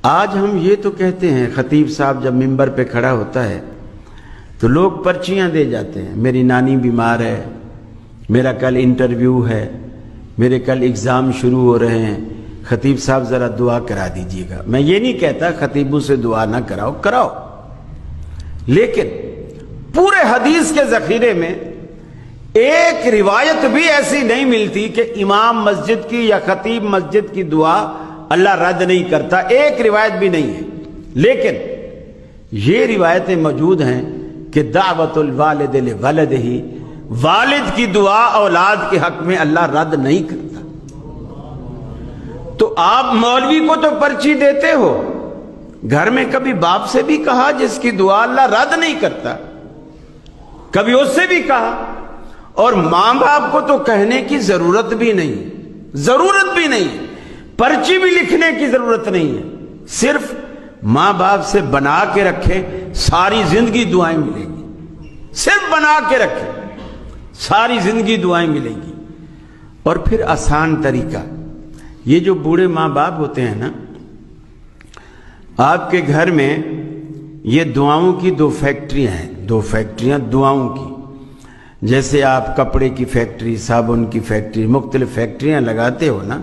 آج ہم یہ تو کہتے ہیں، خطیب صاحب جب ممبر پہ کھڑا ہوتا ہے تو لوگ پرچیاں دے جاتے ہیں، میری نانی بیمار ہے، میرا کل انٹرویو ہے، میرے کل اگزام شروع ہو رہے ہیں، خطیب صاحب ذرا دعا کرا دیجیے گا۔ میں یہ نہیں کہتا خطیبوں سے دعا نہ کراؤ، کراؤ، لیکن پورے حدیث کے ذخیرے میں ایک روایت بھی ایسی نہیں ملتی کہ امام مسجد کی یا خطیب مسجد کی دعا اللہ رد نہیں کرتا، ایک روایت بھی نہیں ہے۔ لیکن یہ روایتیں موجود ہیں کہ دعوت الوالد لولدہ، والد کی دعا اولاد کے حق میں اللہ رد نہیں کرتا۔ تو آپ مولوی کو تو پرچی دیتے ہو، گھر میں کبھی باپ سے بھی کہا جس کی دعا اللہ رد نہیں کرتا؟ کبھی اس سے بھی کہا؟ اور ماں باپ کو تو کہنے کی ضرورت بھی نہیں، پرچی بھی لکھنے کی ضرورت نہیں ہے، صرف ماں باپ سے بنا کے رکھے، ساری زندگی دعائیں ملیں گی، صرف بنا کے رکھے، ساری زندگی دعائیں ملیں گی۔ اور پھر آسان طریقہ، یہ جو بوڑھے ماں باپ ہوتے ہیں نا، آپ کے گھر میں یہ دعاؤں کی دو فیکٹریاں دعاؤں کی، جیسے آپ کپڑے کی فیکٹری، صابن کی فیکٹری، مختلف فیکٹریاں لگاتے ہو نا،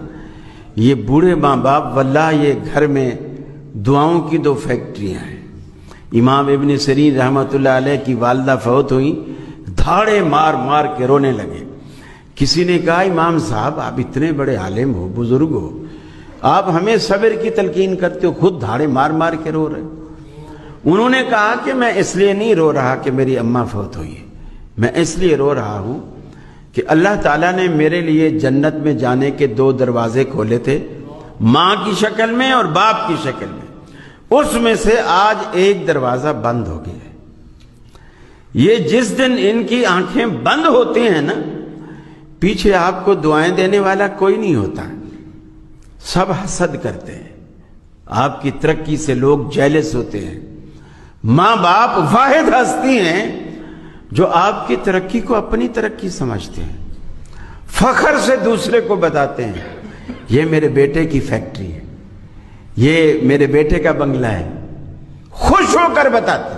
یہ بوڑھے ماں باپ واللہ یہ گھر میں دعاؤں کی دو فیکٹریاں ہیں۔ امام ابن سیرین رحمۃ اللہ علیہ کی والدہ فوت ہوئی، دھاڑے مار مار کے رونے لگے۔ کسی نے کہا امام صاحب آپ اتنے بڑے عالم ہو، بزرگ ہو، آپ ہمیں صبر کی تلقین کرتے ہو، خود دھاڑے مار مار کے رو رہے۔ انہوں نے کہا کہ میں اس لیے نہیں رو رہا کہ میری اماں فوت ہوئی ہے، میں اس لیے رو رہا ہوں کہ اللہ تعالیٰ نے میرے لیے جنت میں جانے کے دو دروازے کھولے تھے، ماں کی شکل میں اور باپ کی شکل میں، اس میں سے آج ایک دروازہ بند ہو گیا ہے۔ یہ جس دن ان کی آنکھیں بند ہوتی ہیں نا، پیچھے آپ کو دعائیں دینے والا کوئی نہیں ہوتا، سب حسد کرتے ہیں، آپ کی ترقی سے لوگ جیلس ہوتے ہیں۔ ماں باپ واحد ہستی ہیں جو آپ کی ترقی کو اپنی ترقی سمجھتے ہیں، فخر سے دوسرے کو بتاتے ہیں یہ میرے بیٹے کی فیکٹری ہے، یہ میرے بیٹے کا بنگلہ ہے، خوش ہو کر بتاتے ہیں۔